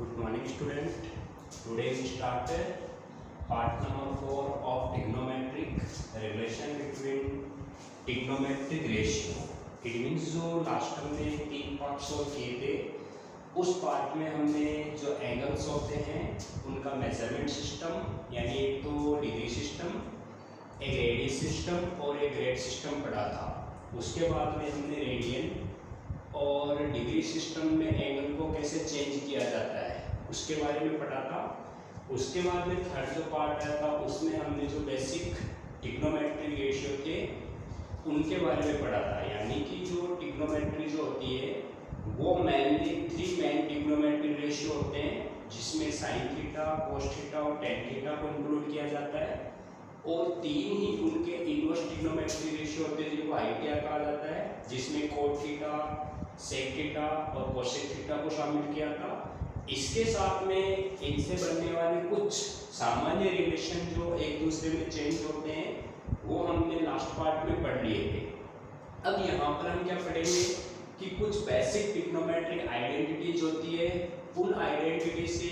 Good morning, student. Today we started part number 4 of trigonometric relation between trigonometric ratio. It means जो last हमने 3 part solve किए थे, उस part में हमने जो एंगल्स होते हैं उनका मेजरमेंट सिस्टम यानी एक तो डिग्री सिस्टम, एक रेडियस सिस्टम और एक ग्रेड सिस्टम पढ़ा था। उसके बाद में हमने रेडियन और डिग्री सिस्टम में एंगल को कैसे चेंज किया जाता है उसके बारे में पढ़ा था। उसके बाद में थर्ड जो पार्ट आया था उसमें हमने जो बेसिक ट्रिग्नोमेट्रिक रेशियो थे उनके बारे में पढ़ा था। यानी कि जो ट्रिग्नोमेट्री जो होती है वो मेनली 3 मेन ट्रिग्नोमेट्रिक रेशियो होते हैं, जिसमें साइन थीटा, कोस थीटा और टेन थीटा को इंक्लूड किया जाता है, और 3 ही उनके इनवर्स ट्रिग्नोमेट्रिक रेशियो होते हैं जिनको आईटीआर कहा जाता है, जिसमें कोट थीटा, सेक थीटा और कोसेक थीटा को शामिल किया था। इसके साथ में इनसे बनने वाले कुछ सामान्य रिलेशन जो एक दूसरे में चेंज होते हैं वो हमने लास्ट पार्ट में पढ़ लिए थे। अब यहाँ पर हम क्या पढ़ेंगे कि कुछ बेसिक ट्रिग्नोमेट्रिक आइडेंटिटीज होती है, उन आइडेंटिटी से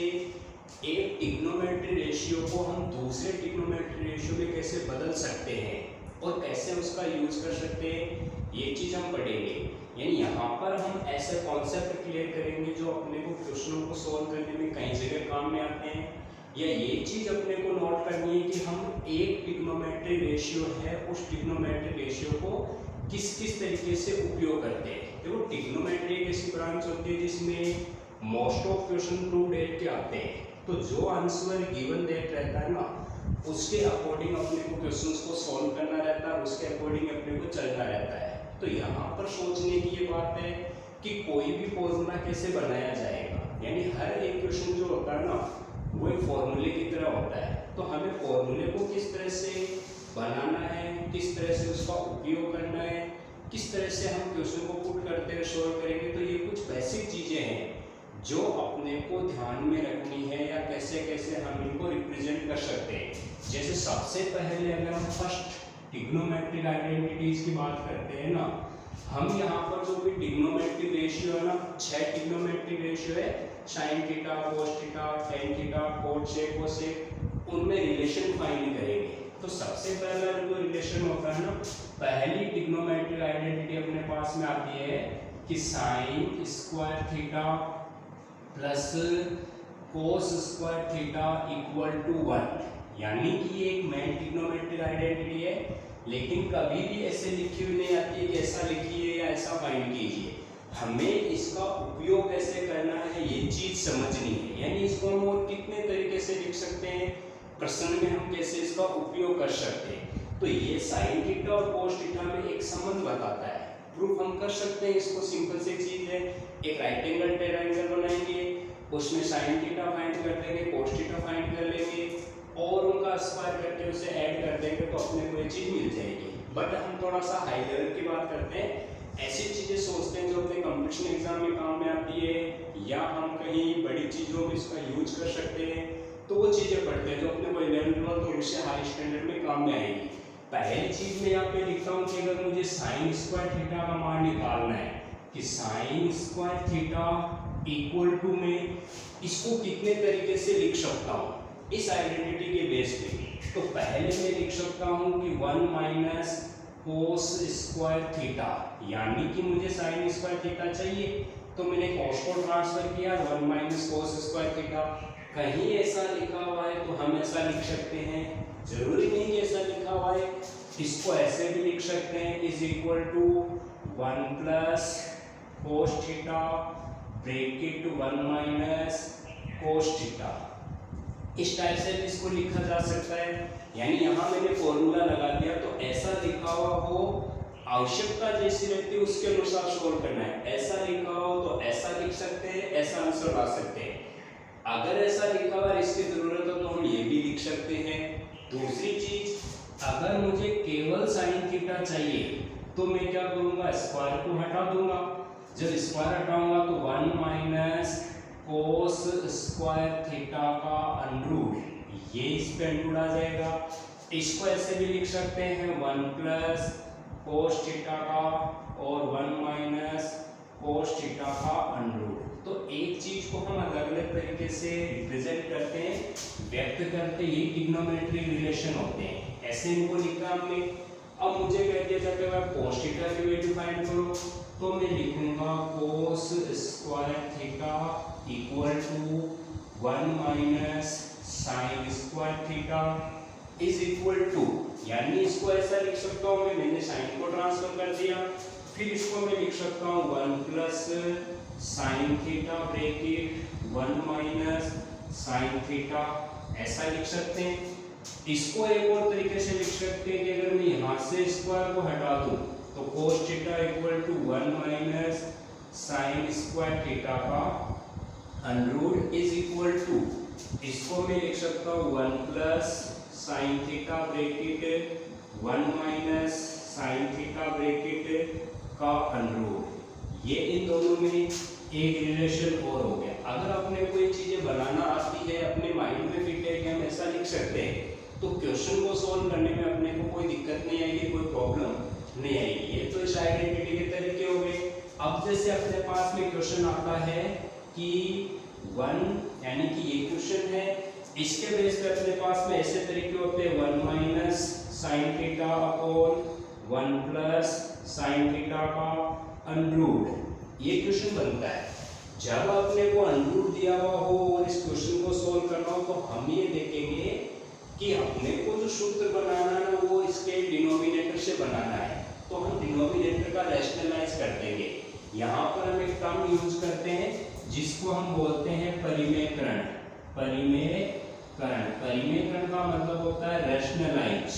एक ट्रिग्नोमेट्रिक रेशियो को हम दूसरे ट्रिग्नोमेट्रिक रेशियो में कैसे बदल सकते हैं और कैसे उसका यूज कर सकते हैं, ये चीज़ हम पढ़ेंगे। यानी यहाँ पर हम ऐसे कॉन्सेप्ट क्लियर करेंगे जो अपने को क्वेश्चनों को सॉल्व करने में कई जगह काम में आते हैं, या ये चीज़ अपने को नोट करनी है कि हम एक ट्रिग्नोमेट्रिक रेशियो है उस ट्रिग्नोमेट्रिक रेशियो को किस किस तरीके से उपयोग करते हैं। देखो ट्रिग्नोमेट्री एक ऐसी ब्रांच होती है जिसमें most of question prove that के आते हैं, तो जो आंसर गिवन डेट रहता है ना उसके अकॉर्डिंग अपने को क्वेश्चंस को सॉल्व करना रहता है, उसके अकॉर्डिंग अपने को चलना रहता है। तो यहाँ पर सोचने की ये बात है कि कोई भी फॉर्मूला कैसे बनाया जाएगा, यानी हर एक क्वेश्चन जो होता है ना वो एक फॉर्मूले की तरह होता है। तो हमें फॉर्मूले को किस तरह से बनाना है, किस तरह से उसका उपयोग करना है, किस तरह से हम क्वेश्चन को पुट करते हैं सॉल्व करेंगे, तो ये कुछ बेसिक चीज़ें हैं जो अपने को ध्यान में रखनी है, या कैसे कैसे हम इनको रिप्रेजेंट कर सकते हैं। जैसे सबसे पहले अगर हम फर्स्ट ट्रिग्नोमेट्रिक आइडेंटिटीज की बात करते हैं ना, हम यहाँ पर जो भी ट्रिग्नोमेट्रिक रेशियो है ना, 6 ट्रिग्नोमेट्रिक रेशियो है, sine theta, cos theta, tan theta, cot sec, cosec, उनमें रिलेशन फाइंड करेंगे। तो सबसे पहला जो रिलेशन होता है ना, पहली ट्रिग्नोमेट्रिक आइडेंटिटी अपने पास में आती है कि sine square theta plus cos square theta equal to 1। यानी कि ये एक मेन ट्रिग्नोमेट्रिक आइडेंटिटी है, लेकिन कभी भी ऐसे लिखी हुई नहीं आती है कि ऐसा लिखिए या ऐसा फाइंड कीजिए। हमें इसका उपयोग कैसे करना है ये चीज़ समझनी है। यानी इसको हम और कितने तरीके से लिख सकते हैं, प्रश्न में हम कैसे इसका उपयोग कर सकते हैं। तो ये साइन थीटा और कोस थीटा में एक संबंध बताता है। प्रूफ हम कर सकते हैं इसको, सिंपल सी चीज़ है, एक राइट एंगल ट्रायंगल बनाएंगे, उसमें साइन थीटा फाइंड कर लेंगे, कोस थीटा फाइंड कर लेंगे और उनका स्क्वायर करके उसे ऐड कर देंगे तो अपने को ये चीज़ मिल जाएगी। बट हम थोड़ा सा हाई लेवल की बात करते हैं, ऐसी चीज़ें सोचते हैं जो अपने कंपटीशन एग्जाम में काम में आती है, या हम कहीं बड़ी चीज़ों में इसका यूज कर सकते हैं, तो वो चीज़ें पढ़ते हैं जो अपने को 11th 12th और उससे हाई स्टैंडर्ड में काम में आएगी। पहली चीज़ मैं यहाँ पे लिखता हूँ कि अगर मुझे साइन स्क्वायर थीटा का मान निकालना है कि sine square theta equal to में इसको कितने तरीके से लिख सकता हूँ इस आइडेंटिटी के बेस पे। तो पहले मैं लिख सकता हूँ कि 1 माइनस कोस स्क्वायर थीटा, यानी कि मुझे साइन स्क्वायर थीटा चाहिए तो मैंने कोस को ट्रांसफर किया 1 माइनस कोस स्क्वायर थीटा। कहीं ऐसा लिखा हुआ है तो हम ऐसा लिख सकते हैं, जरूरी नहीं कि ऐसा लिखा हुआ है, इसको ऐसे भी लिख सकते हैं, is equal to 1 plus cos theta bracket 1 minus cos theta. इस टाइप से भी इसको लिखा जा सकता है। यानी यहाँ मैंने फॉर्मूला लगा दिया तो ऐसा लिखा हुआ हो, आवश्यकता जैसी रहती है उसके अनुसार सोल्व करना है। ऐसा लिखा हो तो ऐसा लिख सकते हैं, ऐसा आंसर ला सकते हैं। अगर ऐसा लिखा हुआ इसकी जरूरत हो तो हम ये भी लिख सकते हैं। दूसरी चीज, अगर मुझे केवल साइन थीटा चाहिए तो मैं क्या करूँगा, स्क्वायर को हटा दूंगा। जब स्क्वायर हटाऊंगा तो 1 माइनस कोस स्क्वायर थीटा का अंडरूट, ये इस पे अंडरूट आ जाएगा। इसको ऐसे भी लिख सकते हैं 1 प्लस कोस थीटा का और 1 माइनस कोस थीटा का अंडरूट। तो एक चीज को हम अलग अलग तरीके से रिप्रेजेंट करते हैं, व्यक्त करते हैं, ये ट्रिग्नोमेट्रिक रिलेशन होते हैं। ऐसे इनको लिखा हमने। अब मुझे कह दिया जाता है cos थीटा की वैल्यू फाइंड करो, तो मैं लिखूंगा cos square theta equal to 1 minus sine square theta is equal to, यानी इसको ऐसा लिख सकता हूँ मैं, मैंने साइन को ट्रांसफर कर दिया, फिर इसको मैं लिख सकता हूँ 1 plus sine theta bracket 1 minus sine theta, ऐसा लिख सकते हैं। इसको एक और तरीके से लिख सकते हैं कि अगर मैं यहाँ से स्क्वायर को हटा दूं तो cos theta equal to 1 minus sine square theta का अंडररूट इज इक्वल टू, इसको मैं लिख सकता हूँ 1 plus sine theta bracket 1 minus sine theta bracket का अंडररूट। ये इन दोनों में एक रिलेशन और हो गया। अगर अपने कोई चीजें बनाना आती है, अपने माइंड में फिट है कि हम ऐसा लिख सकते हैं, तो क्वेश्चन को सॉल्व करने में अपने को कोई दिक्कत नहीं आएगी, कोई प्रॉब्लम नहीं आएगी। ये तो इस आइडेंटिटी के तरीके हो गए। अब जैसे अपने पास में क्वेश्चन आता है कि 1, यानी कि ये क्वेश्चन है, इसके बेस पे अपने पास में ऐसे तरीके होते हैं 1 minus sine theta upon 1 plus sine theta का अंडररूट, ये क्वेश्चन बनता है। जब अपने को अंडररूट दिया हुआ हो और इस क्वेश्चन को सॉल्व करना हो, तो हम ये देखेंगे कि अपने को जो सूत्र बनाना है ना, वो इसके डिनोमिनेटर से बनाना है। तो हम डिनोमिनेटर का रैशनलाइज कर देंगे। यहाँ पर हम एक टर्म यूज करते हैं जिसको हम बोलते हैं परिमेयकरण। परिमेयकरण का मतलब होता है रैशनलाइज।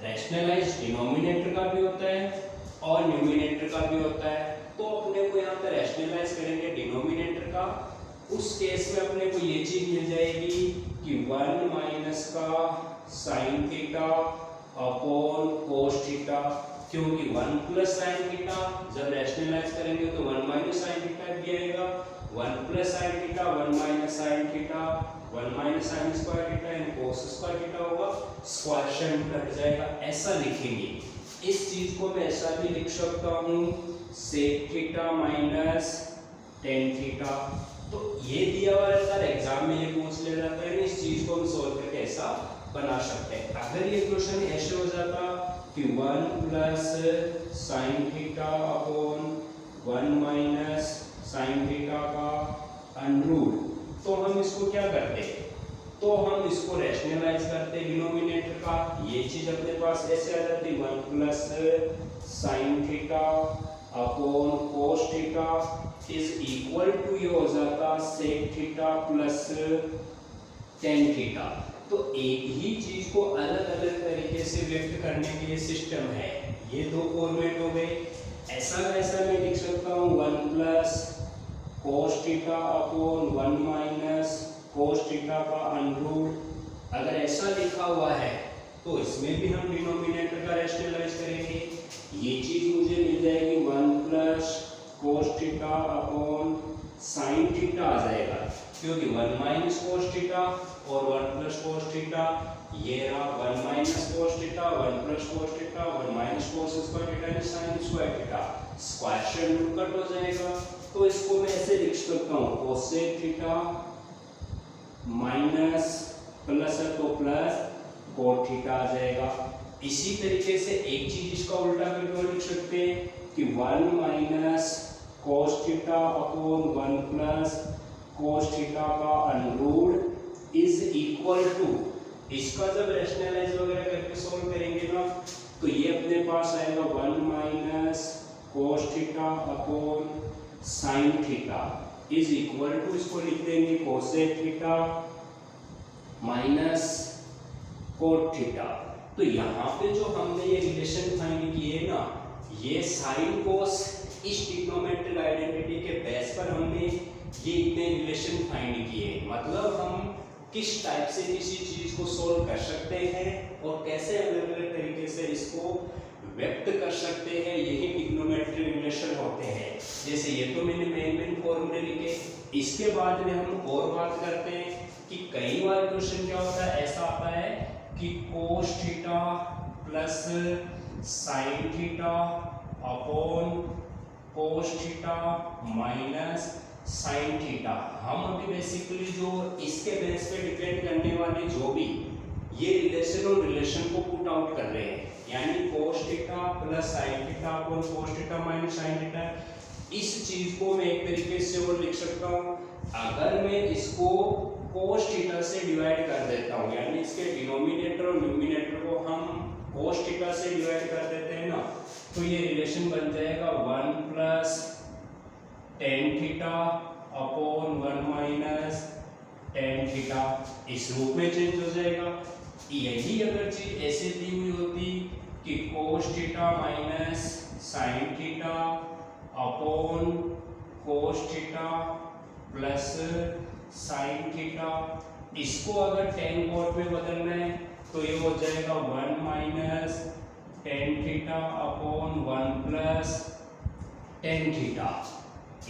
रैशनलाइज डिनोमिनेटर का भी होता है और न्यूमिनेटर का भी होता है। तो अपने को यहाँ पे रैशनलाइज करेंगे डिनोमिनेटर का, उस केस में अपने को ये चीज मिल जाएगी कि 1 माइनस का sign theta upon cos theta, क्योंकि 1 प्लस साइन थीटा जब रैशनलाइज करेंगे तो 1 माइनस साइन थीटा भी आएगा, 1 plus sine theta 1 minus sine theta 1 minus sine square theta and cos square theta होगा, स्क्वायर शर्ट कट जाएगा, ऐसा लिखेंगे। इस चीज को मैं ऐसा भी लिख सकता हूँ sec theta minus tan theta. तो ये दिया हुआ रहता है, एग्जाम में ये पूछ ले जाता है, इस चीज को हम सोल्व करके ऐसा बना सकते हैं। अगर ये क्वेश्चन ऐसे हो जाता कि 1 plus sine theta upon 1 minus sine theta का अंडररूट, तो हम इसको क्या करते, तो हम इसको रैशनलाइज करते डिनोमिनेटर का। ये चीज अपने पास ऐसे आ जाती 1 plus sine theta upon cos theta is equal to, ये हो जाता sec theta plus tan theta. तो एक ही चीज को अलग अलग तरीके से व्यक्त करने के लिए सिस्टम है। ये दो फॉर्मेट हो गए। ऐसा वैसा मैं लिख सकता हूँ 1 plus cos theta upon 1 minus cos theta का अंडररूट। अगर ऐसा लिखा हुआ है तो इसमें भी हम डिनोमिनेटर का रैशनलाइज करेंगे। ये चीज मुझे मिल जाएगी 1 plus cos theta upon sine theta आ जाएगा, क्योंकि 1 माइनस कोस थीटा और 1 प्लस कोस थीटा, ये रहा 1 minus cos theta 1 plus cos theta 1 minus cos square theta यानी साइन स्क्वायर थीटा, स्क्वायर से रूट कट हो जाएगा। तो इसको मैं ऐसे लिख सकता हूँ कोसेक थीटा माइनस प्लस है तो प्लस कोट थीटा आ जाएगा। इसी तरीके से एक चीज इसका उल्टा करके लिख सकते हैं कि 1 minus cos theta upon 1 plus cos theta का अंडररूट इज इक्वल टू, इसका जब रैशनलाइज वगैरह करके सॉल्व करेंगे ना, तो ये अपने पास आएगा 1 minus cos theta upon sine theta is equal to, इसको लिख देंगे cosec theta minus cot theta. तो यहाँ पे जो हमने ये रिलेशन फाइंड किए ना, ये साइन कोस इस ट्रिग्नोमेट्रिक आइडेंटिटी के बेस पर हमने ये इतने रिलेशन फाइंड किए। मतलब हम किस टाइप से किसी चीज को सोल्व कर सकते हैं और कैसे अलग अलग तरीके से इसको व्यक्त कर सकते हैं, यही ट्रिग्नोमेट्रिक रिलेशन होते हैं। जैसे ये तो मैंने मेन फॉर्मूले लिखे, इसके बाद में हम और बात करते हैं कि कई बार क्वेश्चन क्या होता है, ऐसा आता है कि cos theta plus sine theta upon cos theta minus sine theta. हम अभी बेसिकली जो इसके बेस पे डिपेंड करने वाले जो भी ये रिलेशन और रिलेशन को पुट आउट कर रहे हैं, यानी cos theta plus sine theta upon cos theta minus sine theta. इस चीज को मैं एक तरीके से और लिख सकता हूँ, अगर मैं इसको कोस थीटा से डिवाइड कर देता हूँ, यानी इसके डिनोमिनेटर और न्यूमिनेटर को हम कोस थीटा से डिवाइड कर देते हैं ना, तो ये रिलेशन बन जाएगा 1 plus tan theta upon 1 minus tan theta. इस रूप में चेंज हो जाएगा। यही अगर चीज ऐसे दी हुई होती कि cos theta minus sine theta upon cos theta plus sine theta, इसको अगर टेन कोट में बदलना है तो ये हो जाएगा 1 minus tan theta upon 1 plus tan theta.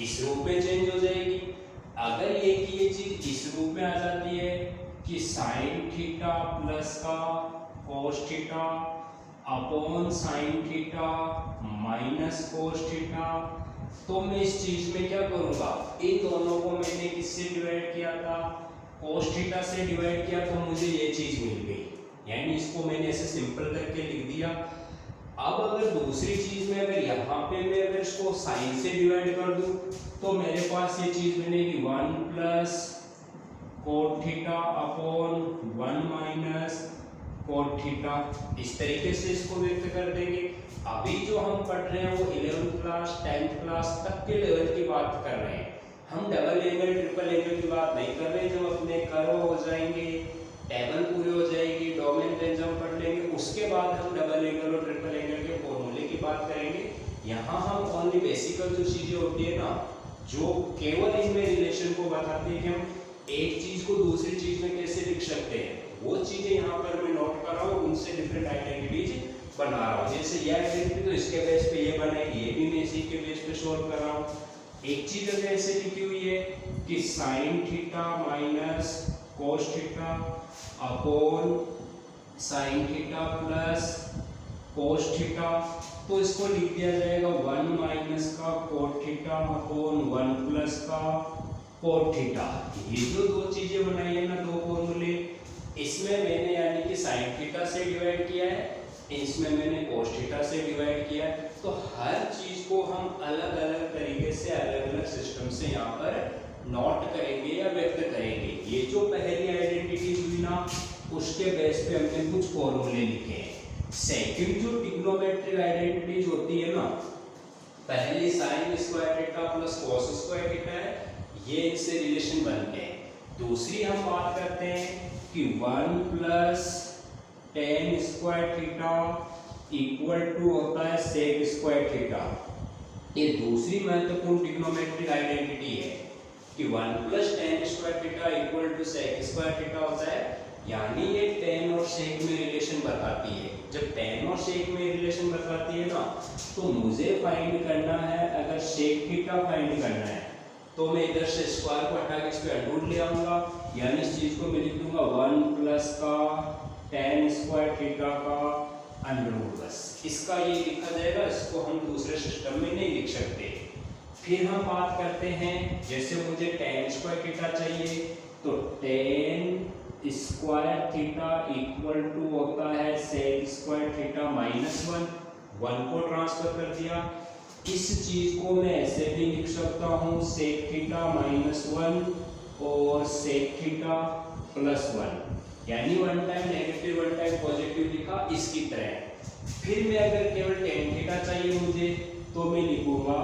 इस रूप में चेंज हो जाएगी। अगर ये की ये चीज इस रूप में आ जाती है कि साइन थीटा प्लस का कोस theta upon sine theta minus cos theta, तो मैं इस चीज में क्या करूंगा, इन दोनों को मैंने किससे डिवाइड किया था, कोस थीटा से डिवाइड किया, तो मुझे ये चीज मिल गई, यानी इसको मैंने ऐसे सिंपल करके लिख दिया। अब अगर दूसरी चीज में अगर यहाँ पे मैं अगर इसको साइन से डिवाइड कर दूं तो मेरे पास ये चीज बनेगी 1 plus cot theta upon 1 minus cot theta. इस तरीके से इसको व्यक्त कर देंगे। अभी जो हम पढ़ रहे हैं वो 11th क्लास 10th क्लास तक के लेवल की बात कर रहे हैं। हम डबल एंगल ट्रिपल एंगल की बात नहीं कर रहे। जब अपने कर्व हो जाएंगे, टेबल पूरी हो जाएगी, डोमेन रेंज हम पढ़ लेंगे, उसके बाद हम डबल एंगल और ट्रिपल एंगल के फॉर्मूले की बात करेंगे। यहाँ हम ओनली बेसिकल जो चीजें होती है ना, जो केवल इनमें रिलेशन को बताती है कि हम एक चीज को दूसरी चीज में कैसे लिख सकते हैं, वो चीजें यहाँ पर मैं नोट कर रहा हूँ, उनसे डिफरेंट आइडेंटिटीज बना रहा हूँ। जैसे ये आइडेंटिटी तो इसके बेस पे ये बने, ये भी मैं इसी के बेस पे सोल्व कर रहा हूँ। एक चीज अगर ऐसे लिखी हुई है कि sign theta minus cos theta upon sine theta plus cos theta, तो इसको लिख दिया जाएगा 1 माइनस का कोट थीटा अपॉन 1 प्लस का कोट थीटा। ये जो दो चीजें बनाई है ना, दो फॉर्मूले, इसमें मैंने यानी कि साइन थीटा से डिवाइड किया है, इसमें मैंने कोस थीटा से डिवाइड किया है। तो हर चीज को हम अलग अलग तरीके से अलग अलग सिस्टम से यहाँ पर नोट करेंगे या व्यक्त करेंगे। ये जो पहली आइडेंटिटी हुई ना, उसके बेस पे हमने कुछ फॉर्मूले लिखे हैं। सेकंड जो ट्रिग्नोमेट्रिक आइडेंटिटीज होती है ना, पहली sign square theta plus cos square theta है, ये इनसे रिलेशन बनते हैं। दूसरी हम बात करते हैं कि 1 plus tan square theta equal to होता है सेक स्क्वायर थीटा। ये दूसरी महत्वपूर्ण ट्रिग्नोमेट्रिक आइडेंटिटी है कि 1 plus tan square theta equal to sec square theta होता है, यानी ये टेन और सेक में रिलेशन बताती है। जब टेन और सेक में रिलेशन बताती है ना, तो मुझे फाइंड करना है, अगर सेक थीटा फाइंड करना है तो मैं इधर से स्क्वायर को हटा के इस पे अंडर ले आऊंगा, यानी इस चीज को मैं लिख दूंगा 1 प्लस का टेन स्क्वायर थीटा का अंडर रूट। बस इसका ये लिखा जाएगा, इसको हम दूसरे सिस्टम में नहीं लिख सकते। फिर हम बात करते हैं, जैसे मुझे टेन स्क्वायर थीटा चाहिए, तो tan square theta equal to होता है सेक स्क्वायर थीटा माइनस 1 को ट्रांसफर कर दिया। इस चीज को मैं ऐसे भी लिख सकता हूँ सेक थीटा माइनस 1 और सेक थीटा प्लस 1, यानी 1 टाइम नेगेटिव 1 टाइम पॉजिटिव लिखा इसकी तरह। फिर मैं अगर केवल टेन थीटा चाहिए मुझे, तो मैं लिखूंगा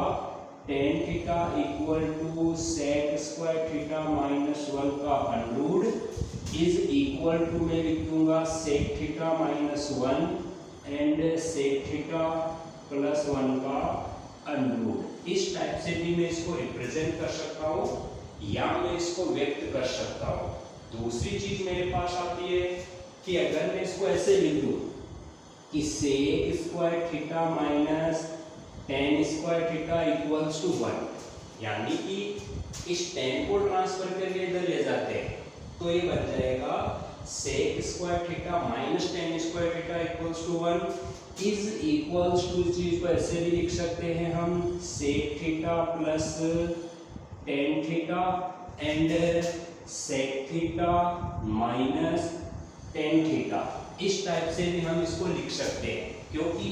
tan theta equal to sec square theta minus 1 का अंडर इज इक्वल टू मैं लिख दूंगा sec theta minus 1 and sec theta plus 1 का अंडर। इस टाइप से भी मैं इसको रिप्रेजेंट कर सकता हूँ या मैं इसको व्यक्त कर सकता हूँ। दूसरी चीज मेरे पास आती है कि अगर मैं इसको ऐसे लिख दूं कि sec square theta minus tan square theta equals to 1, यानी कि इस टेन को ट्रांसफर करके इधर ले जाते हैं, तो ये बन जाएगा sec square theta minus tan square theta equals to 1 is equals to, चीज को ऐसे भी लिख सकते हैं हम sec theta plus tan theta and sec theta minus tan theta. इस टाइप से भी हम इसको लिख सकते हैं, क्योंकि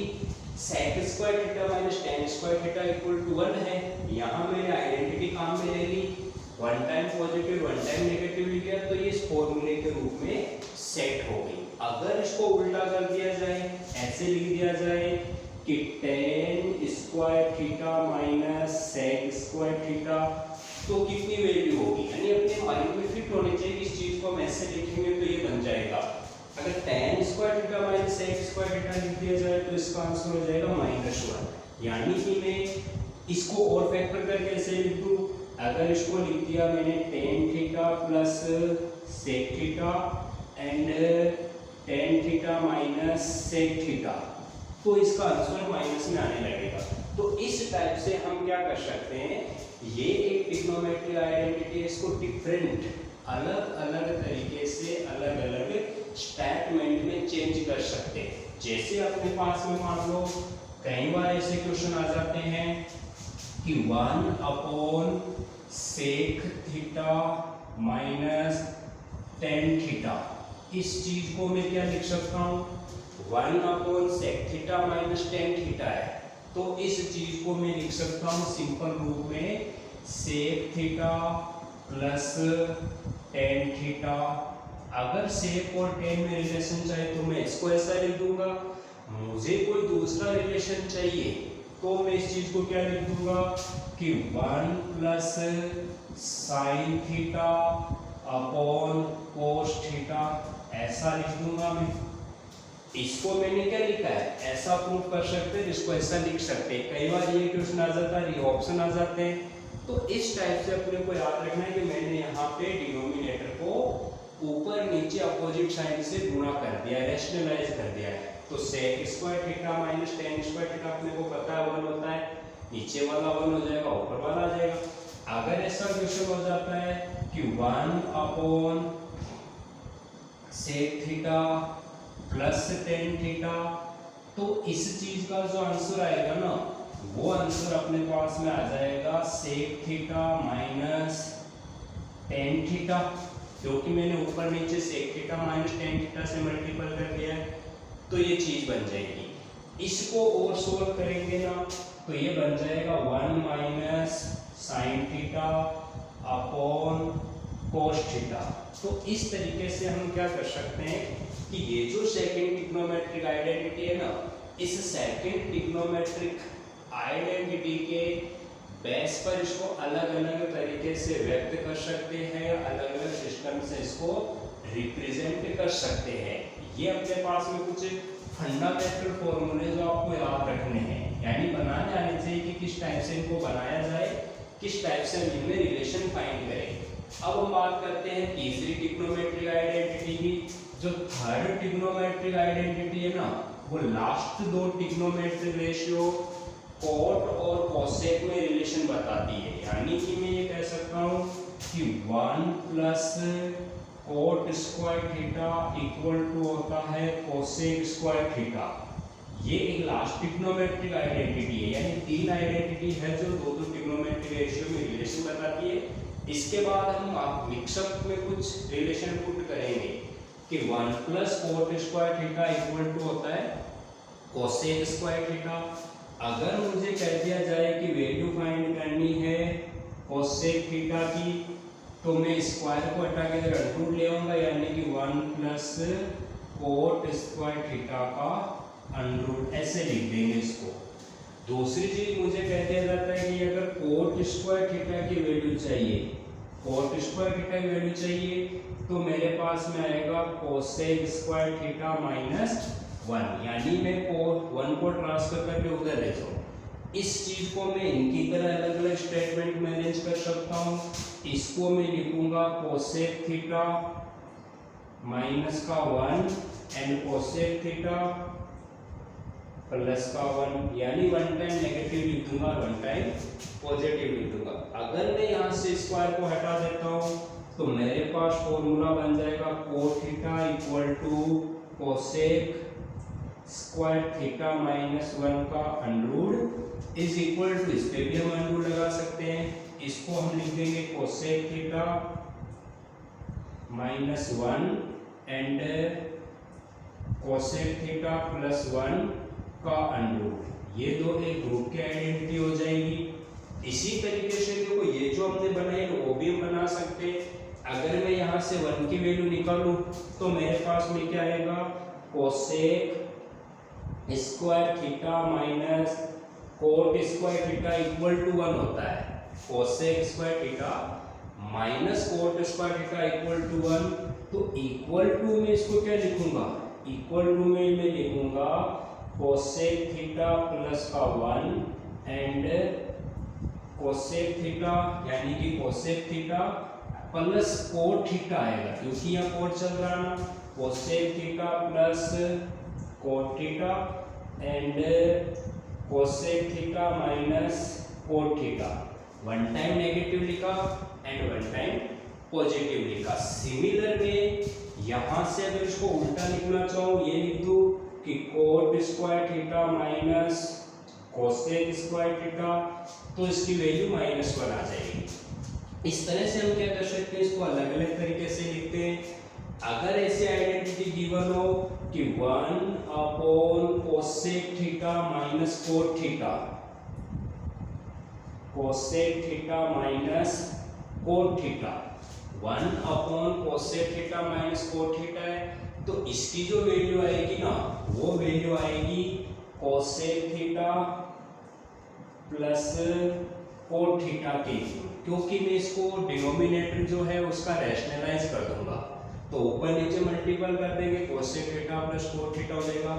sec square theta minus tan square theta equal to 1 है। यहाँ मैंने आइडेंटिटी काम में ले ली, one time positive one time negative लिखा, तो ये इस फॉर्मूले के रूप में सेट हो गई। अगर इसको उल्टा कर दिया जाए, ऐसे लिख दिया जाए कि tan square theta minus sec square theta, तो कितनी वैल्यू होगी, यानी अपने माइंड में फिट होनी चाहिए। इस चीज को हम ऐसे लिखेंगे तो ये बन जाएगा, अगर tan square theta minus sec square theta लिख दिया जाए तो इसका आंसर हो जाएगा -1। यानी कि मैं इसको और फैक्टर करके ऐसे लिख दूं, अगर इसको लिख दिया मैंने tan theta plus sec theta and tan theta minus sec theta, तो इसका आंसर माइनस में आने लगेगा। तो इस टाइप से हम क्या कर सकते हैं, ये एक ट्रिग्नोमेट्रिक आइडेंटिटी है, इसको डिफरेंट अलग अलग तरीके से अलग अलग स्टेटमेंट में चेंज कर सकते हैं। जैसे अपने पास में मान लो कई बार ऐसे क्वेश्चन आ जाते हैं कि 1 upon sec theta minus tan theta, इस चीज को मैं क्या लिख सकता हूँ, 1 upon sec theta minus tan theta है, तो इस चीज को मैं लिख सकता हूँ सिंपल रूप में sec theta plus tan theta. अगर सेक और टेन में रिलेशन चाहिए तो मैं इसको ऐसा लिख दूंगा। मुझे कोई दूसरा रिलेशन चाहिए तो मैं इस चीज को क्या लिख दूंगा कि 1 plus sine theta upon cos theta, ऐसा लिख दूंगा मैं। इसको मैंने क्या लिखा है, ऐसा प्रूव कर सकते हैं, इसको ऐसा लिख सकते हैं। कई बार ये क्वेश्चन आ जाता है, ये ऑप्शन आ जाते हैं, तो इस टाइप से अपने को याद रखना है कि मैंने यहाँ पे डिनोमिनेटर को ऊपर नीचे अपोजिट साइड से गुणा कर दिया, रैशनलाइज कर दिया है। तो sec square theta minus tan square theta अपने को पता है 1 होता है, नीचे वाला 1 हो जाएगा, ऊपर वाला आ जाएगा। अगर ऐसा क्वेश्चन हो जाता है कि 1 upon sec theta plus tan theta, तो इस चीज का जो आंसर आएगा ना, वो आंसर अपने पास में आ जाएगा sec theta minus tan theta, क्योंकि मैंने ऊपर नीचे sec theta minus tan theta से मल्टीपल कर दिया है, तो ये चीज बन जाएगी। इसको और सोल्व करेंगे ना, तो ये बन जाएगा 1 minus sine theta upon cos theta. तो इस तरीके से हम क्या कर सकते हैं कि ये जो सेकंड ट्रिग्नोमेट्रिक आइडेंटिटी है ना, इस सेकंड ट्रिग्नोमेट्रिक आइडेंटिटी के बेस पर इसको अलग अलग तरीके से व्यक्त कर सकते हैं, अलग अलग सिस्टम से इसको रिप्रेजेंट कर सकते हैं। ये अपने पास में कुछ फंडामेंटल फॉर्मूले जो आपको याद रखने हैं, यानी बनाने आने चाहिए कि किस टाइप से इनको बनाया जाए, किस टाइप से हम इनमें रिलेशन फाइंड करें। अब हम बात करते हैं तीसरी ट्रिग्नोमेट्रिक आइडेंटिटी की। जो थर्ड ट्रिग्नोमेट्रिक आइडेंटिटी है ना, वो लास्ट दो ट्रिग्नोमेट्रिक रेशियो कॉट और कोसेक में रिलेशन बताती है। यानी कि मैं ये कह सकता हूँ कि 1 plus cot square theta equal to होता है कोसेक स्क्वायर थीटा। ये एक लास्ट ट्रिग्नोमेट्रिक आइडेंटिटी है, यानी तीन आइडेंटिटी है जो दो ट्रिग्नोमेट्रिक रेशियो में रिलेशन बताती है। इसके बाद हम मिक्सअप में कुछ रिलेशन पुट करेंगे कि 1 plus cot square theta equal to होता है कोसेक स्क्वायर थीटा। अगर मुझे कह दिया जाए कि वैल्यू फाइंड करनी है कोसेक थीटा की, तो मैं स्क्वायर को हटा के इधर अंडरूट ले आऊंगा, यानी कि 1 प्लस कोट स्क्वायर थीटा का अंडरूट, ऐसे लिख देंगे इसको। दूसरी चीज मुझे कह दिया जाता है कि अगर कोट स्क्वायर थीटा की वैल्यू चाहिए, कोट स्क्वायर थीटा की वैल्यू चाहिए, तो मेरे पास में आएगा कोसेक स्क्वायर थीटा माइनस 1, यानी मैं कोट 1 को ट्रांसफर करके उधर ले जाऊँ। इस चीज को मैं इनकी तरह अलग अलग स्टेटमेंट में अरेंज कर सकता हूँ। इसको मैं लिखूंगा कोसेक थीटा माइनस का 1 एंड कोसेक थीटा प्लस का 1, यानी 1 टाइम नेगेटिव लिख दूंगा, 1 टाइम पॉजिटिव लिख दूंगा। अगर मैं यहाँ से स्क्वायर को हटा देता हूँ तो मेरे पास फॉर्मूला बन जाएगा cos theta equal to cosec square theta minus 1 का अंडररूट इज इक्वल टू, इस पे भी हम अंडररूट लगा सकते हैं, इसको हम लिख देंगे cosec theta minus 1 and cosec theta plus 1 का अंडररूट। ये दो एक ग्रुप की आइडेंटिटी हो जाएगी। इसी तरीके से देखो ये जो हमने बनाई वो भी हम बना सकते हैं। अगर मैं यहाँ से 1 की वैल्यू निकालूं तो मेरे पास में क्या आएगा, cosec square theta minus cot square theta equal to 1 होता है। Cosec square theta minus cot square theta equal to 1। तो इक्वल टू में इसको क्या लिखूंगा, इक्वल टू में मैं लिखूंगा कोसेक थीटा प्लस का 1 एंड कोसेक थीटा, यानी कि cosec theta plus cot theta आएगा क्योंकि यहाँ कोट चल रहा है ना। Cosec theta plus cot theta and cosec theta minus cot theta. 1 time negative लिखा एंड 1 टाइम पॉजिटिव लिखा। सिमिलर में यहाँ से अगर इसको उल्टा लिखना चाहूँ ये लिख दूँ कि coat square theta minus cosec square theta, तो इसकी वैल्यू -1 आ जाएगी। इस तरह से हम क्या कर सकते हैं, इसको अलग अलग तरीके से लिखते हैं। अगर ऐसे आइडेंटिटी गिवन हो कि 1 upon cosec theta minus cot theta, cosec theta minus cot theta, 1 upon cosec theta minus cot theta है, तो इसकी जो वैल्यू आएगी ना वो वैल्यू आएगी cosec theta plus cot theta की, क्योंकि मैं इसको डिनोमिनेटर जो है उसका रैशनलाइज कर दूंगा तो ऊपर नीचे मल्टीपल कर देंगे, cosec theta plus cot theta हो जाएगा।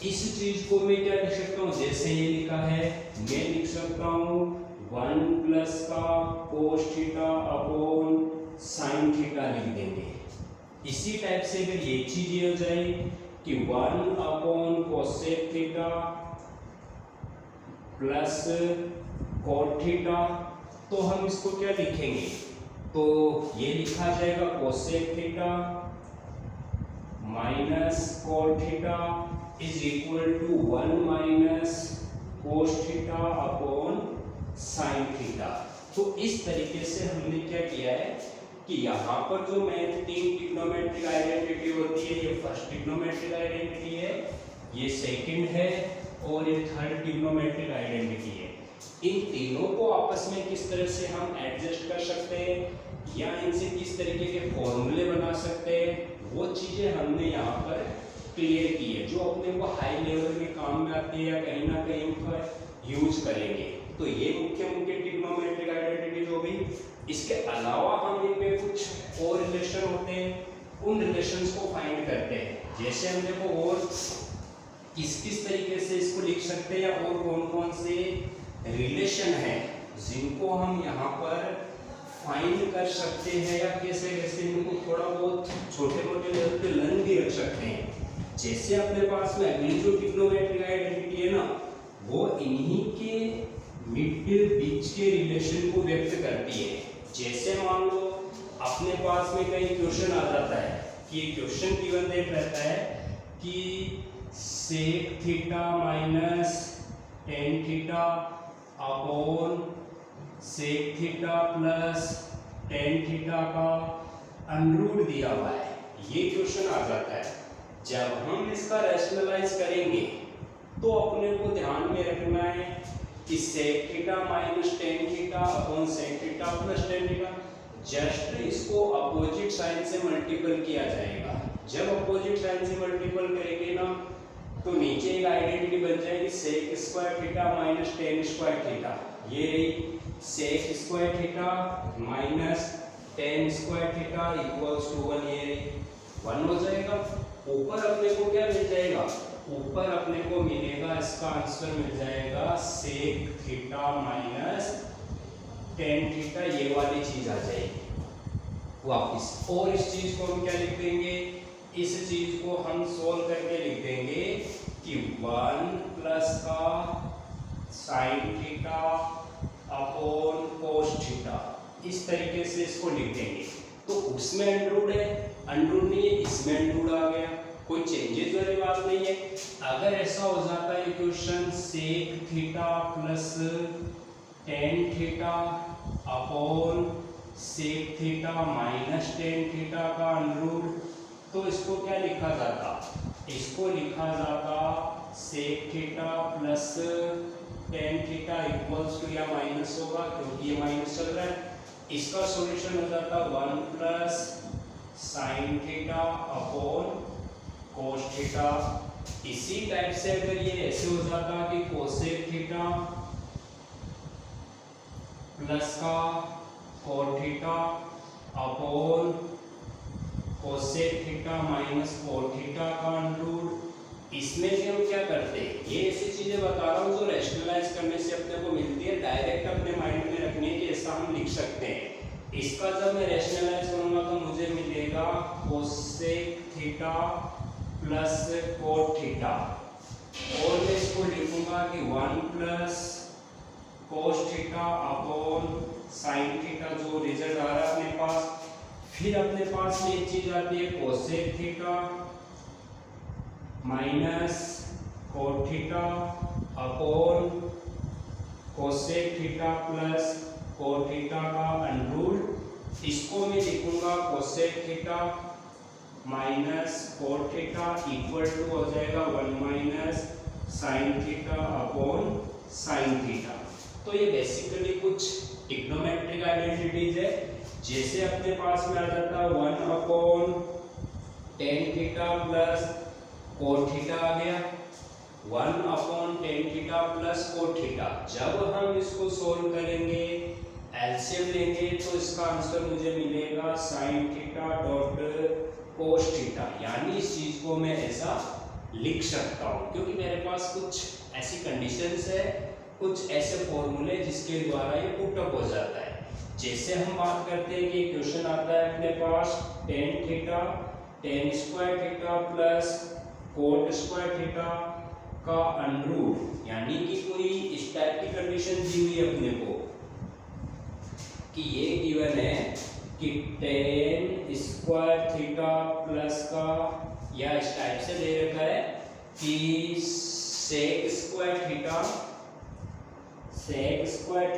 इस चीज को मैं क्या लिख सकता हूँ, जैसे ये लिखा है मैं लिख सकता हूँ 1 प्लस का कोस थीटा अपॉन साइन थीटा लिख देंगे। इसी टाइप से अगर ये चीज ये हो जाए कि 1 upon cosec theta plus cot theta, तो हम इसको क्या लिखेंगे, तो ये लिखा जाएगा cosec theta minus cot theta is equal to 1 minus cos theta upon sine theta. तो इस तरीके से हमने क्या किया है कि यहाँ पर जो मैंने 3 ट्रिग्नोमेट्रिक आइडेंटिटी होती है, ये फर्स्ट ट्रिग्नोमेट्रिक आइडेंटिटी है, ये सेकंड है और ये थर्ड ट्रिग्नोमेट्रिक आइडेंटिटी है। इन तीनों को आपस में किस तरह से हम एडजस्ट कर सकते हैं या इनसे किस तरीके के फॉर्मूले बना सकते हैं, वो चीजें हमने यहाँ पर क्लियर की है, जो अपने को हाई लेवल के काम में आती है या कहीं ना कहीं पर यूज करेंगे। तो ये मुख्य मुख्य ट्रिग्नोमेट्रिक आइडेंटिटी हो गई। इसके अलावा हम इनमें कुछ और रिलेशन होते हैं, उन रिलेशंस को फाइंड करते हैं। जैसे हम देखो और किस तरीके से इसको लिख सकते हैं या और कौन कौन से रिलेशन है जिनको हम यहाँ पर फाइंड कर सकते हैं या कैसे कैसे इनको थोड़ा बहुत छोटे मोटे लेवल पे लर्न भी रख सकते हैं। जैसे अपने पास में अगली जो ट्रिग्नोमेट्रिक आइडेंटिटी है ना, वो इन्हीं के मिड बीच के रिलेशन को व्यक्त करती है। जैसे मान लो अपने पास में कहीं क्वेश्चन आ जाता है कि क्वेश्चन गिवन देख रहता है कि sec theta minus tan theta upon sec theta plus tan theta का अंडररूट दिया हुआ है, ये क्वेश्चन आ जाता है। जब हम इसका रैशनलाइज करेंगे तो अपने को ध्यान में रखना है कि sec theta minus tan theta upon sec theta plus tan theta, just इसको अपोजिट साइन से मल्टीपल किया जाएगा। जब अपोजिट साइन से मल्टीपल करेंगे ना तो नीचे एक आइडेंटिटी बन जाएगी sec square theta minus tan square theta. ये रही sec square theta minus tan square theta equals to 1, ये रही 1 हो जाएगा। ऊपर अपने को क्या मिल जाएगा, ऊपर अपने को मिलेगा, इसका आंसर मिल जाएगा sec theta minus tan theta, ये वाली चीज आ जाएगी वापिस। और इस चीज को हम क्या लिख देंगे, इस चीज को हम सोल्व करके लिख देंगे कि 1 प्लस का sign theta upon cos theta, इस तरीके से इसको लिख देंगे। तो उसमें अंडररूट है, अंडररूट नहीं है इसमें अंडररूट आ गया, कोई चेंजेस वाली बात नहीं है। अगर ऐसा हो जाता है equation sec theta plus tan theta upon sec theta minus tan theta का अंडररूट, तो इसको क्या लिखा जाता, इसको लिखा जाता sec theta plus tan theta equals to या माइनस होगा क्योंकि ये माइनस चल रहा है, इसका सॉल्यूशन हो जाता 1 plus sine theta upon cos theta. इसी टाइप से अगर ये ऐसे हो जाता कि कोसेक थीटा प्लस का coat theta upon cosec theta minus cot theta का अंडररूट, इसमें भी हम क्या करते हैं, ये ऐसी चीजें बता रहा हूँ जो रैशनलाइज करने से अपने को मिलती है, डायरेक्ट अपने माइंड में रखने की ऐसा हम लिख सकते हैं। इसका जब मैं रैशनलाइज करूंगा तो मुझे मिलेगा cosec theta plus cot theta, और मैं इसको लिखूंगा कि 1 plus cos theta upon sine theta, जो रिजल्ट आ रहा है अपने पास। फिर अपने पास ये चीज आती है cosec theta minus cot theta upon cosec theta plus cot theta का अंडररूट, इसको मैं लिखूंगा cosec theta minus cot theta equal to हो जाएगा 1 minus sine theta upon sine theta. तो ये बेसिकली कुछ ट्रिग्नोमेट्रिक आइडेंटिटीज है, जैसे अपने पास में आ जाता है 1 upon tan theta plus cot theta आ गया, 1 upon tan theta plus cot theta. जब हम इसको सोल्व करेंगे एलसीएम लेंगे तो इसका आंसर मुझे मिलेगा sign theta dot cos theta, यानी इस चीज को मैं ऐसा लिख सकता हूँ क्योंकि मेरे पास कुछ ऐसी कंडीशंस है, कुछ ऐसे फॉर्मूले जिसके द्वारा ये पुट अप हो जाता है। जैसे हम बात करते हैं कि क्वेश्चन आता है अपने पास tan theta tan square theta plus cot square theta का अंडररूट, यानी कि कोई इस टाइप की कंडीशन दी हुई है अपने को कि ये गिवन है कि टेन स्क्वायर थीटा प्लस का, या इस टाइप से दे रखा है कि sec square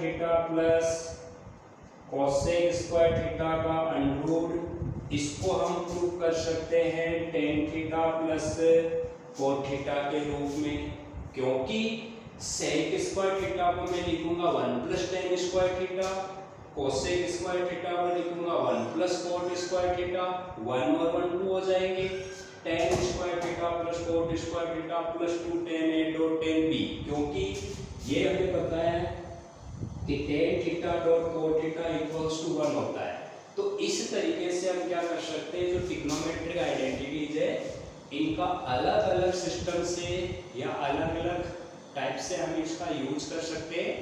theta plus cosec square theta का अंडररूट, इसको हम प्रूव कर सकते हैं tan theta plus cot theta के रूप में, क्योंकि सेक स्क्वायर थीटा को मैं लिखूंगा 1 plus tan square theta, cosec square theta को लिखूंगा 1 प्लस कोट स्क्वायर थीटा, 1 और 1 2 हो जाएंगे, tan square theta plus cot square theta plus 2 tan A dot tan B, क्योंकि ये हमें पता है कि tan theta dot cot theta equals to 1 होता है। तो इस तरीके से हम क्या कर सकते हैं, जो ट्रिग्नोमेट्रिक आइडेंटिटीज है इनका अलग अलग सिस्टम से या अलग अलग टाइप से हम इसका यूज कर सकते हैं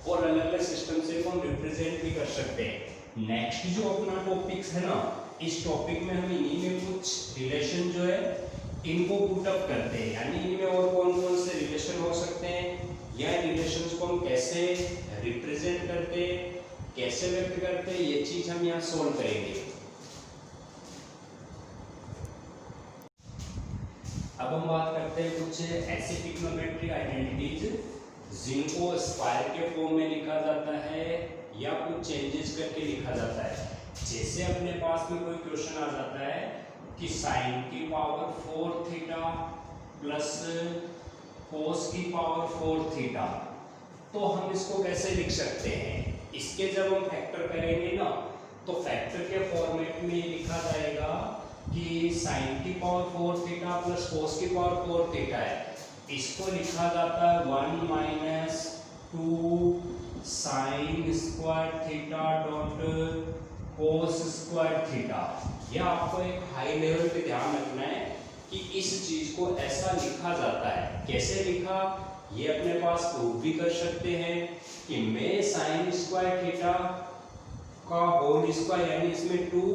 और अलग अलग सिस्टम से को हम रिप्रेजेंट भी कर सकते हैं। नेक्स्ट जो अपना टॉपिक्स है ना, इस टॉपिक में हम इन्हीं में कुछ रिलेशन जो है इनको पुट अप करते हैं, यानी इनमें और कौन कौन से रिलेशन हो सकते हैं या रिलेशंस को हम कैसे रिप्रेजेंट करते हैं, कैसे व्यक्त करते हैं, ये चीज हम यहाँ सोल्व करेंगे। अब हम बात करते हैं कुछ ऐसे ट्रिग्नोमेट्रिक आइडेंटिटीज जिनको स्क्वायर के फॉर्म में लिखा जाता है या कुछ चेंजेस करके लिखा जाता है। जैसे अपने पास में कोई क्वेश्चन आ जाता है कि साइन की पावर 4 थीटा प्लस कोस की पावर 4 थीटा, तो हम इसको कैसे लिख सकते हैं, इसके जब हम फैक्टर करेंगे ना तो फैक्टर के फॉर्मेट में लिखा जाएगा कि साइन की पावर 4 थीटा प्लस कोस की पावर 4 थीटा है, इसको लिखा जाता है 1 minus 2 sign square theta dot cos square theta. यह आपको एक हाई लेवल पे ध्यान रखना है कि इस चीज को ऐसा लिखा जाता है। कैसे लिखा, ये अपने पास प्रूव भी कर सकते हैं कि मैं साइन स्क्वायर थीटा का होल स्क्वायर, यानी इसमें 2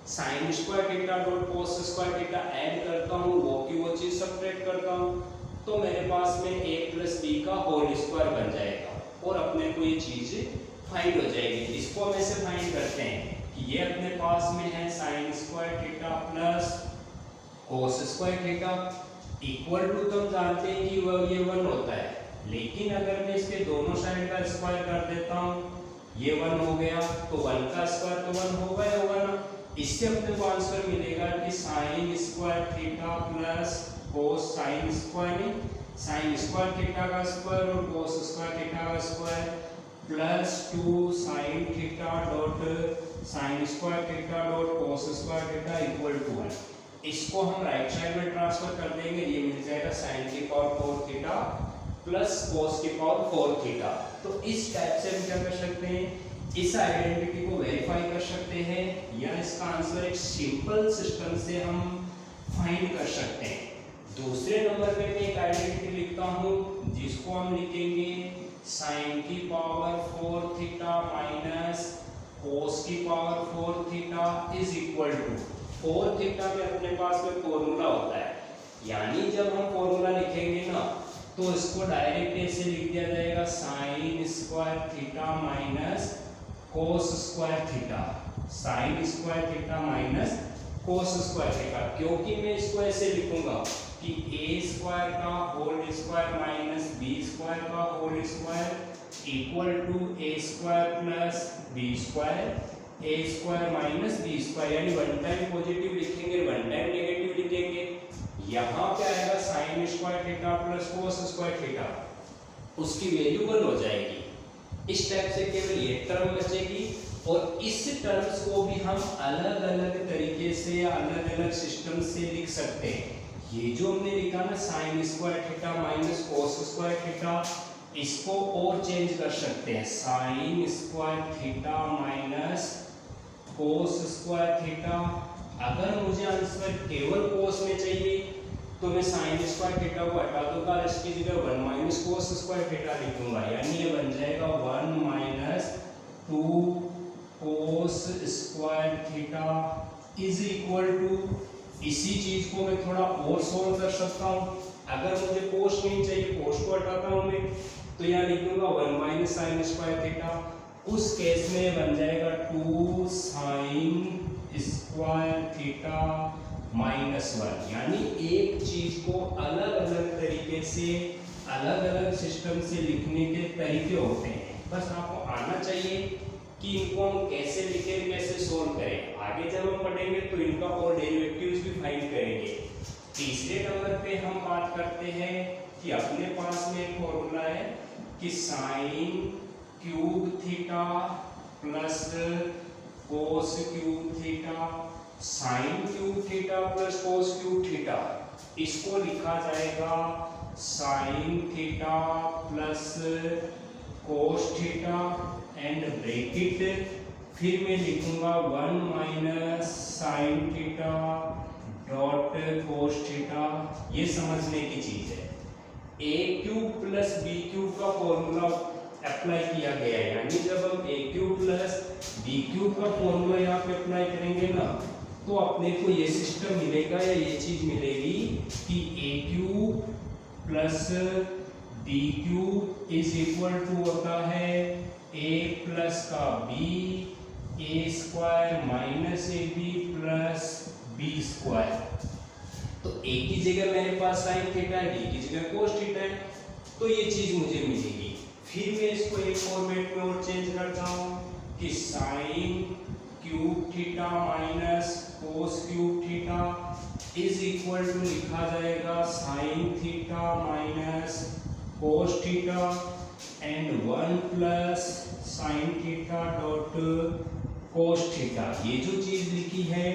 sign square theta dot cos square theta add करता हूँ, वो की वो चीज सब्ट्रैक्ट करता हूँ, तो मेरे पास में a प्लस b का होल स्क्वायर बन जाएगा और अपने को ये चीज फाइंड हो जाएगी। इसको हम ऐसे फाइंड करते हैं कि ये अपने पास में है sine square theta plus cos square theta equal to, तो हम जानते हैं कि वह ये 1 होता है, लेकिन अगर मैं इसके दोनों साइड का स्क्वायर कर देता हूँ, ये 1 हो गया, तो 1 का स्क्वायर तो 1 होगा ही होगा ना। इससे अपने को आंसर मिलेगा कि sine square theta plus cos sine square theta का स्क्वायर और कोस स्क्वायर थीटा का square plus 2 sine theta dot sine square theta dot cos square theta equal to 1। इसको हम राइट साइड में ट्रांसफर कर देंगे, ये मिल जाएगा साइन की पावर 4 थीटा प्लस कोस की पावर 4 थीटा। तो इस टाइप से हम क्या कर सकते हैं, इस आइडेंटिटी को वेरीफाई कर सकते हैं, या इसका आंसर एक सिंपल सिस्टम से हम फाइंड कर सकते हैं। दूसरे नंबर पे मैं एक आइडेंटिटी लिखता हूँ जिसको हम लिखेंगे साइन की पावर 4 थीटा माइनस कोस की power 4 theta is equal to 4 theta में अपने पास में फॉर्मूला होता है, यानी जब हम फॉर्मूला लिखेंगे ना तो इसको डायरेक्ट ऐसे लिख दिया जाएगा sine square theta minus cos square theta, sine square theta minus cos square theta. क्योंकि मैं इसको ऐसे लिखूंगा कि a स्क्वायर का whole square minus b square का whole square equal to a square plus b square, a square minus b square, यानी one time positive लिखेंगे वन टाइम नेगेटिव लिखेंगे। यहाँ पे आएगा sine square theta plus cos square theta, उसकी value 1 हो जाएगी। इस टाइप से केवल ये टर्म बचेगी, और इस टर्म्स को भी हम अलग अलग तरीके से अलग अलग सिस्टम से लिख सकते हैं। ये जो हमने लिखा ना sign square theta minus cos square theta, इसको और चेंज कर सकते हैं, sign square theta minus cos square theta. अगर मुझे आंसर केवल कोस में चाहिए तो मैं साइन स्क्वायर थीटा को हटा दूंगा, इसकी जगह 1 माइनस कोस स्क्वायर थीटा लिखूंगा, यानी ये बन जाएगा 1 minus 2 cos square theta is equal to, इसी चीज को मैं थोड़ा और सोल्व कर सकता हूँ। अगर मुझे कोस नहीं चाहिए, कोस को हटाता हूँ मैं, तो यहाँ लिखूंगा 1 माइनस साइन स्क्वायर थीटा, उस केस में बन जाएगा 2 साइन स्क्वायर थीटा माइनस 1। यानी एक चीज को अलग अलग तरीके से अलग अलग सिस्टम से लिखने के तरीके होते हैं, बस आपको आना चाहिए कि इनको हम कैसे लिखें, कैसे सोल्व करें। आगे जब हम पढ़ेंगे तो इनका और डेरिवेटिव्स भी फाइंड करेंगे। तीसरे नंबर पे हम बात करते हैं कि अपने पास में एक फॉर्मूला है कि साइन क्यूब थीटा प्लस कोस cube theta, sign cube theta plus कोस क्यूब थीटा, इसको लिखा जाएगा sine theta plus cos theta and bracket, फिर मैं लिखूंगा 1 minus sine theta dot cos theta. ये समझने की चीज है, a cube plus b cube का फॉर्मूला अप्लाई किया गया है, यानी जब हम a cube plus b cube का फॉर्मूला यहाँ पे अप्लाई करेंगे ना, तो अपने को ये सिस्टम मिलेगा या ये चीज मिलेगी कि a cube plus b cube is equal to होता है a प्लस का b, a square minus ab plus b square. तो a की जगह मेरे पास साइन थीटा है, b की जगह कोस थीटा है, तो ये चीज मुझे मिलेगी। फिर मैं इसको एक फॉर्मेट में और चेंज करता हूँ कि sine cube theta minus cos cube theta is equal to लिखा जाएगा sine theta minus cos theta and 1 plus sine theta dot cos theta. ये जो चीज लिखी है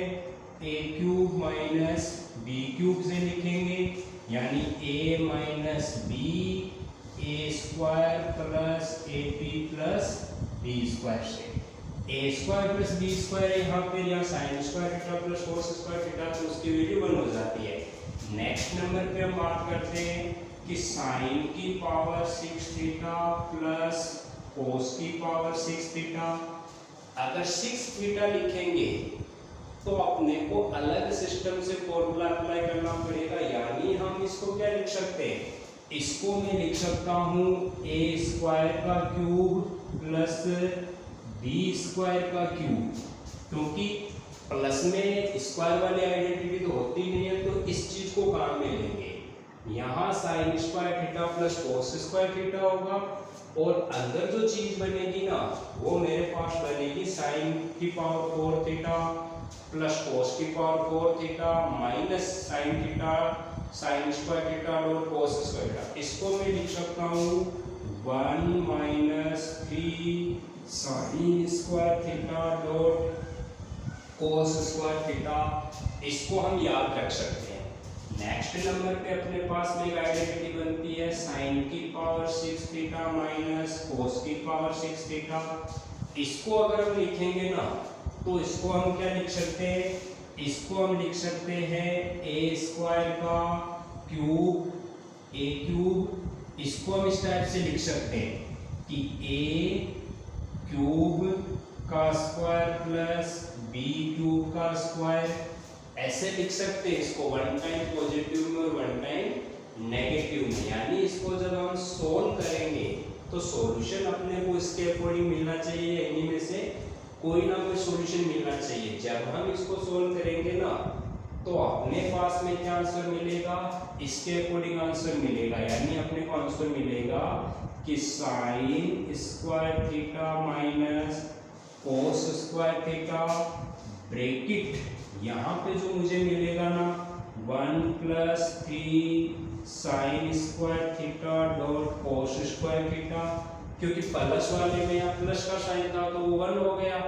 a cube minus b cube से लिखेंगे, यानी a minus b a square plus ab plus b square से। a square plus b square यहाँ पे, यहाँ sine square theta plus cos square theta, तो उसकी वैल्यू 1 हो जाती है। नेक्स्ट नंबर पे हम बात करते हैं कि साइन की पावर 6 थीटा प्लस कोस की पावर 6 थीटा। अगर 6 थीटा लिखेंगे तो अपने को अलग सिस्टम से फॉर्मूला अप्लाई करना पड़ेगा, यानी हम इसको क्या लिख सकते हैं, इसको मैं लिख सकता हूँ a स्क्वायर का क्यूब प्लस b स्क्वायर का क्यूब क्योंकि प्लस में स्क्वायर वाली आइडेंटिटी तो होती नहीं है, तो इस चीज को काम में लेंगे। यहाँ sine square theta plus cos square theta होगा, और अंदर जो चीज बनेगी ना वो मेरे पास बनेगी साइन की पावर 4 थीटा प्लस कोस की power 4 theta minus sine theta sine square theta dot cos square theta. इसको मैं लिख सकता हूँ 1 minus 3 sign square theta dot cos square theta. इसको हम याद रख सकते हैं। नेक्स्ट नंबर पे अपने पास में एक आइडेंटिटी बनती है साइन की पावर 6 थीटा माइनस कोस की पावर 6 थीटा। इसको अगर हम लिखेंगे ना तो इसको हम क्या लिख सकते हैं, इसको हम लिख सकते हैं ए स्क्वायर का क्यूब ए क्यूब। इसको हम इस टाइप से लिख सकते हैं कि ए क्यूब का स्क्वायर प्लस बी क्यूब का स्क्वायर, ऐसे लिख सकते हैं इसको वन टाइम पॉजिटिव में और वन टाइम नेगेटिव में। यानी इसको जब हम सोल्व करेंगे तो सॉल्यूशन अपने को इसके अकॉर्डिंग मिलना चाहिए, इन्हीं में से कोई ना कोई सॉल्यूशन मिलना चाहिए। जब हम इसको सोल्व करेंगे ना तो अपने पास में क्या आंसर मिलेगा, इसके अकॉर्डिंग आंसर मिलेगा। यानी अपने को आंसर मिलेगा कि sine square theta minus cos square theta bracket यहाँ पे जो मुझे मिलेगा ना 1 plus 3 sign square theta dot cos square theta. क्योंकि प्लस वाले में यहाँ प्लस का साइन था तो वो 1 हो गया,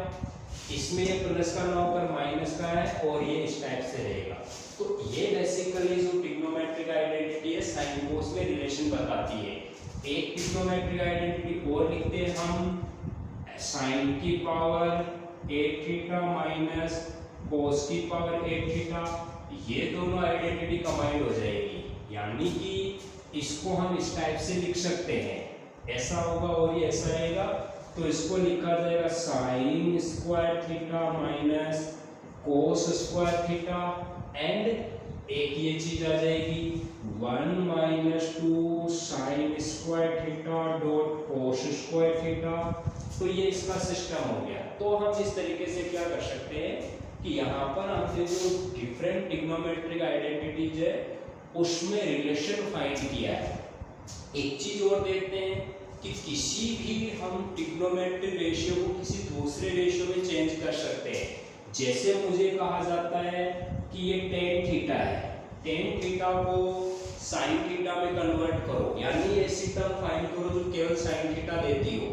इसमें ये प्लस का ना होकर माइनस का है और ये इस टाइप से रहेगा। तो ये बेसिकली जो ट्रिग्नोमेट्रिक आइडेंटिटी है साइन कोस में रिलेशन बताती है। एक ट्रिग्नोमेट्रिक आइडेंटिटी और लिखते हैं हम साइन की पावर 8 थीटा माइनस कोस की पावर 8 थीटा। ये दोनों आइडेंटिटी कंबाइंड हो जाएगी, यानी कि इसको हम इस टाइप से लिख सकते हैं, ऐसा होगा और ये ऐसा रहेगा। तो इसको लिखा जाएगा sine square theta minus cos square theta and एक ये चीज आ जाएगी 1 minus 2 sign square theta dot cos square theta. तो ये इसका सिस्टम हो गया। तो हम इस तरीके से क्या कर सकते हैं कि यहाँ पर हमने जो डिफरेंट ट्रिग्नोमेट्रिक आइडेंटिटीज है उसमें रिलेशन फाइंड किया है। एक चीज और देखते हैं कि किसी भी हम ट्रिग्नोमेट्रिक रेशियो को किसी दूसरे रेशियो में चेंज कर सकते हैं। जैसे मुझे कहा जाता है कि ये tan थीटा है, tan थीटा को sin थीटा में कन्वर्ट करो, यानी ऐसी टर्म फाइंड करो जो केवल sin थीटा देती हो।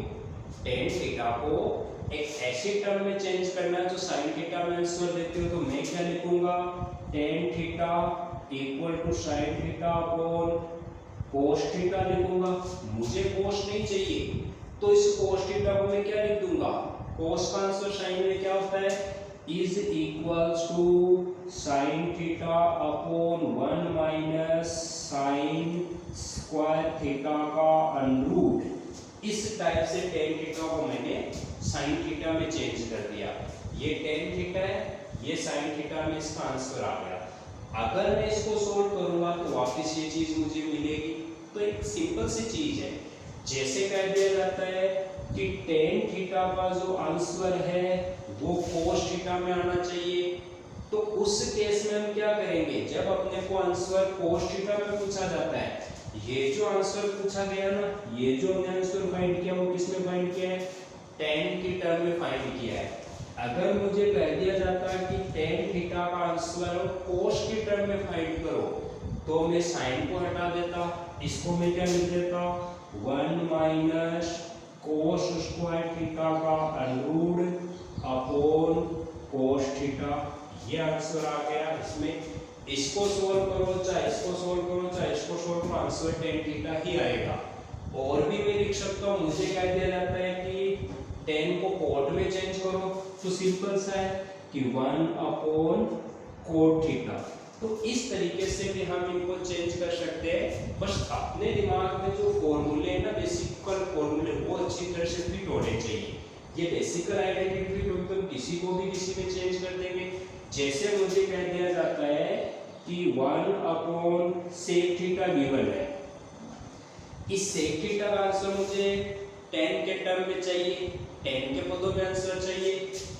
tan थीटा को एक ऐसी टर्म में चेंज करना है जो sin थीटा में आंसर देती हो। तो मैं क्या लिखूंगा tan theta equal to sin theta upon cos theta लिखूंगा। मुझे cos नहीं चाहिए तो इस cos थीटा को मैं क्या लिख दूंगा, cos का आंसर sin में क्या होता है is equals to sin theta upon 1 minus sin square theta का अंडररूट। इस टाइप से tan थीटा को मैंने sin थीटा में चेंज कर दिया। ये tan थीटा है, ये sin थीटा में इसका आंसर आ गया। अगर मैं इसको सोल्व करूंगा तो वापस ये चीज मुझे मिलेगी। तो एक सिंपल सी चीज है, जैसे कह दिया जाता है कि tan थीटा का जो आंसर है वो cos थीटा में आना चाहिए। तो उस केस में हम क्या करेंगे, जब अपने को आंसर cos थीटा में पूछा जाता है, ये जो आंसर पूछा गया ना, ये जो हमने आंसर फाइंड किया वो किस में फाइंड किया है, tan की टर्म में फाइंड किया है। अगर मुझे कह दिया जाता है कि tan थीटा का आंसर cos की टर्म में फाइंड करो तो मैं sin को हटा देता, इसको मैं क्या लिख देता 1 माइनस cos स्क्वायर थीटा का अंडररूट अपॉन cos थीटा। ये आंसर आ गया। इसमें इसको सोल्व करो चाहे इसको सोल्व करो चाहे इसको सोल्व करो, आंसर tan थीटा ही आएगा। और भी मैं लिख सकता हूँ, मुझे कह दिया जाता है कि tan को cot में चेंज करो तो सिंपल सा है कि 1 अपॉन cot थीटा। तो इस तरीके से भी हम इनको चेंज कर सकते हैं। बस अपने दिमाग में जो फॉर्मूले हैं ना, बेसिकल फॉर्मूले, वो अच्छी तरह से फिट होने चाहिए। ये बेसिकल आइडेंटिटी तो तुम किसी को भी किसी में चेंज कर देंगे। जैसे मुझे कह दिया जाता है कि 1 अपॉन sec थीटा गिवन है, इस sec थीटा का आंसर मुझे tan के टर्म में चाहिए। टेन के पदों में आंसर चाहिए,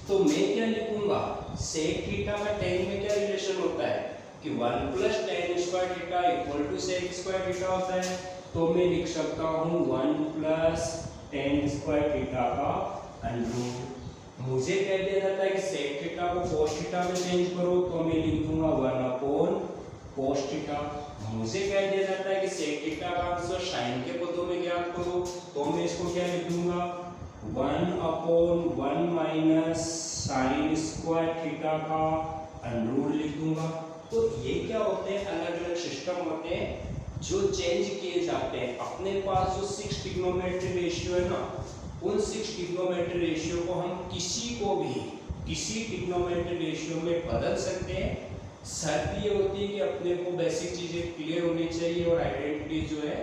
तो मैं क्या लिखूंगा, सेक थीटा का टेन में क्या रिलेशन होता है कि 1 plus tan square theta equal to sec square theta होता है। तो मैं लिख सकता हूँ 1 प्लस टेन स्क्वायर थीटा का अंडर। मुझे कह दिया जाता है कि सेक थीटा को कोस थीटा में चेंज करो, तो मैं लिख दूंगा 1 अपॉन कोस थीटा। मुझे कह दिया जाता है कि सेक थीटा का आंसर साइन के पदों में ज्ञात करो, तो मैं इसको क्या लिख दूंगा 1 upon 1 minus sine square theta का अंडर लिख दूंगा। तो ये क्या होते हैं, अलग अलग सिस्टम होते हैं जो चेंज किए जाते हैं। अपने पास जो 6 ट्रिग्नोमेट्री रेशियो है ना, उन 6 ट्रिग्नोमेट्री रेशियो को हम किसी को भी किसी ट्रिग्नोमेट्री रेशियो में बदल सकते हैं। शर्त ये होती है कि अपने को बेसिक चीजें क्लियर होनी चाहिए और आइडेंटिटी जो है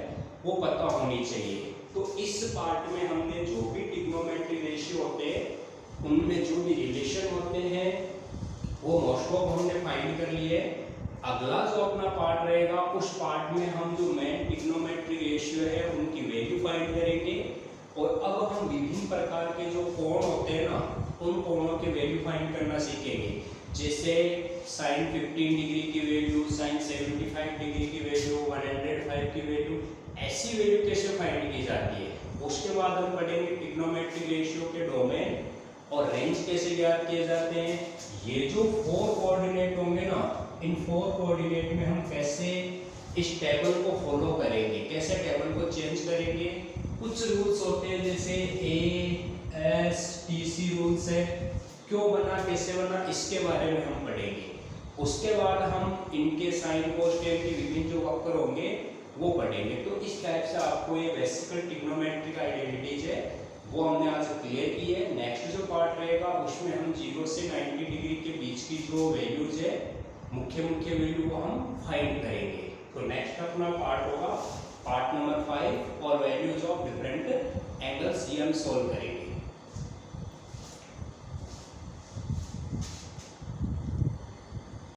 वो पता होनी चाहिए। तो इस पार्ट में हमने जो भी ट्रिग्नोमेट्री रेशियो होते हैं उनमें जो भी रिलेशन होते हैं वो मोस्ट ऑफ हमने फाइंड कर लिए। अगला जो अपना पार्ट रहेगा उस पार्ट में हम जो मेन ट्रिग्नोमेट्री रेशियो है उनकी वैल्यू फाइंड करेंगे। और अब हम विभिन्न प्रकार के जो कोण होते हैं ना, उन कोणों के वैल्यू फाइंड करना सीखेंगे। जैसे साइन 15 डिग्री की वैल्यू, साइन 75 डिग्री की वैल्यू, 105 की वैल्यू, ऐसी वैल्यू कैसे फाइंड की जाती है। उसके बाद हम पढ़ेंगे ट्रिग्नोमेट्री रेशियो के डोमेन और रेंज कैसे ज्ञात किए जाते हैं। ये जो 4 कोऑर्डिनेट होंगे ना, इन 4 कोऑर्डिनेट में हम कैसे इस टेबल को फॉलो करेंगे, कैसे टेबल को चेंज करेंगे। कुछ रूल्स होते हैं जैसे ASTC रूल्स है, क्यों बना, कैसे बना, इसके बारे में हम पढ़ेंगे। उसके बाद हम इनके साइन कोस टेन की विभिन्न जो वक्र होंगे वो पढ़ेंगे। तो इस टाइप से आपको ये बेसिकल ट्रिग्नोमेट्रिक आइडेंटिटीज है वो हमने आज क्लियर की है। नेक्स्ट जो पार्ट रहेगा उसमें हम 0 से 90 डिग्री के बीच की जो वैल्यूज है, मुख्य वैल्यू को हम फाइंड करेंगे। तो नेक्स्ट अपना पार्ट होगा पार्ट नंबर 5 और वैल्यूज ऑफ डिफरेंट एंगल्स ये हम सोल्व करेंगे।